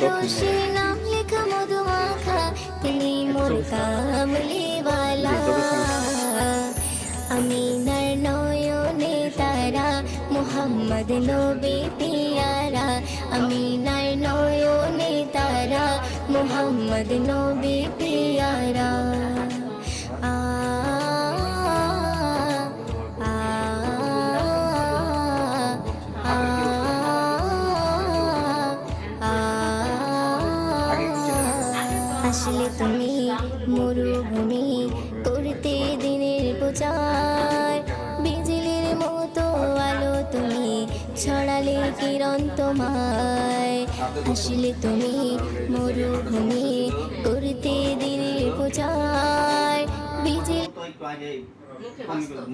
রসে নাম লেখা মধুমাখা, তিনি মোর কামলিওয়ালা। আমিনার নয়নে তারা, মুহাম্মদ নবী পিয়ারা। আমিনার নয়নে তারা, মুহাম্মদ নবী পিয়ারা। আ আ আসলে তুমি মরুভূমি করতে দিনের প্রচার, বিজলির মতো আলো তুমি ছড়ালে কিরণ তোমায়। আসলে তুমি মরুভূমি করতে দিনের প্রচার, বিজলি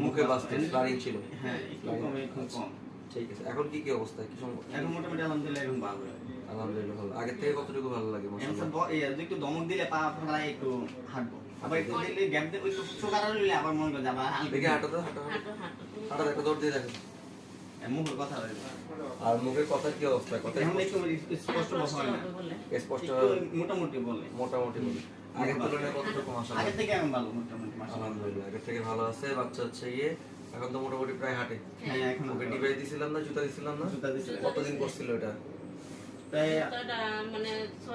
মুখে বাজতে স্লারিং ছিল। হ্যাঁ, একটু কম, একটু কম। ঠিক আছে, এখন কি অবস্থা, কি সমস্যা? এখন মোটামুটি আলহামদুলিল্লাহ এখন ভালো। আলহামদুলিল্লাহ ভালো। আগের থেকে কতটুকু ভালো লাগে এখন মাশাআল্লাহ? একটু দমক দিলে পা ফেলায় একটু হাঁটবো, আবার একটু দিলে গ্যাপ দিয়ে একটু চোখারা নিলে আবার মনে করে আবার দেখে হাঁটো তো, হাঁটো হাঁটো, একটা দৌড় দিয়ে দেখো। মুখের কথা হয়। আর মুখের কথার কি অবস্থা? কথা এখন একটু স্পষ্ট হয় না, স্পষ্ট একটু মোটামুটি বলে। মোটামুটি বলি। আগের তুলনায় কতটুকু মাশাআল্লাহ? আগের থেকে এখন ভালো মোটামুটি মাশাআল্লাহ। আলহামদুলিল্লাহ আগের থেকে ভালো আছে। বাচ্চা হচ্ছে গিয়ে এখন তো মোটামুটি প্রায় হাঁটে। হ্যাঁ, এখন ওকে ডিভাইস দিছিলাম না, জুতা দিছিলাম না? জুতা দিছিলাম। কতদিন করছিল এটা? তাই মানে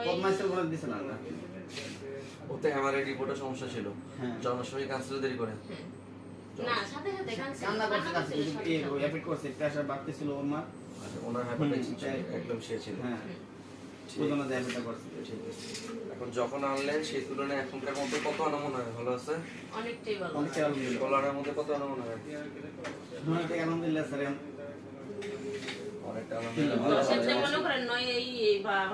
পদ্মাইসের বলে দিছিলাম না। ওতে হ্যামারের রিপোর্টের সমস্যা ছিল। হ্যাঁ। জন্মের সময় ক্যান্সার দেরি করে। না সাথে সাথে কান্না করছে, কাছে এফেক্ট করছে, প্রেসার বাড়তেছিল ওর মা। আচ্ছা, ওনার হাইপারটেনশন ছিল, একদম সে ছিল। হ্যাঁ, ঠিক ওজনে ডায়াবেটিস করছে। ঠিক আছে। এখন যখন আনলেন সেই তুলনায় এখনকার মধ্যে কত আনা মনে হয় ভালো আছে? অনেকটাই ভালো। অনেকটা আলহামদুলিল্লাহ। ডলারের মধ্যে কত আনা মনে হয়? হ্যাঁ, ঠিক আলহামদুলিল্লাহ স্যার। অনেকটা আলহামদুলিল্লাহ ভালো আছে। সেটা মনে করেন নয় এই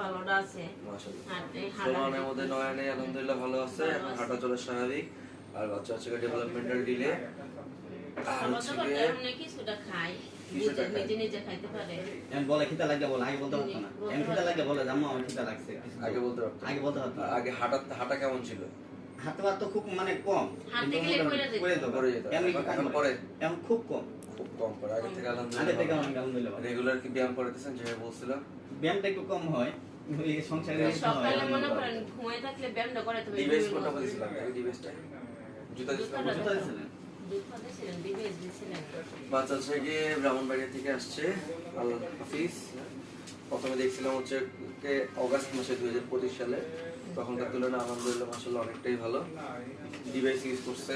ভালোটা আছে। মাশাআল্লাহ। হাঁটে সোলানের মধ্যে নয়া নেই, আলহামদুলিল্লাহ ভালো আছে। এখন হাঁটা চলা স্বাভাবিক। আর বাচ্চা হচ্ছে ডেভেলপমেন্টাল ডিলে। আর হচ্ছে গিয়ে এমনি কিছুটা খাই, নিজে নিজে খাইতে পারে। এখন বলে খিদা লাগে, বলে আগে বলতে পারতো না। এখন খিদা লাগে বলে জাম্মা আমার খিদা লাগছে। আগে বলতে পারতো। আগে বলতে পারতো না। আগে হাঁটা কেমন ছিল? হাতে পাত তো খুব মানে কম, হাঁটতে গেলে পড়ে যেত। পড়ে যেত। এমনি এখন পরে এখন খুব কম। খুব কম করে। আগে থেকে আগে থেকে আলহামদুলিল্লাহ অনেক আলহামদুলিল্লাহ ভালো। রেগুলার কি ব্যায়াম করতেছেন যেভাবে বলছিলাম? ব্যায়ামটা একটু কম হয়, এই সংসারে সকালে মনে করেন ঘুমাই থাকলে ব্যায়ামটা করে তুমি ডিভাইস কোনটা বলছিলাম? আগে ডিভাইসটা জুতা দিছিলাম। জুতা দিছিলেন? দুধ দিছিলেন, ডিভাইস দিছিলেন। বাচ্চা হচ্ছে গিয়ে ব্রাহ্মণবাড়িয়া থেকে আসছে, আল হাফিজ। প্রথমে দেখছিলাম হচ্ছে অগাস্ট মাসে 2025 সালে, তখনকার তুলনায় আলহামদুলিল্লাহ মাশাআল্লাহ অনেকটাই ভালো। ডিভাইস ইউজ করছে।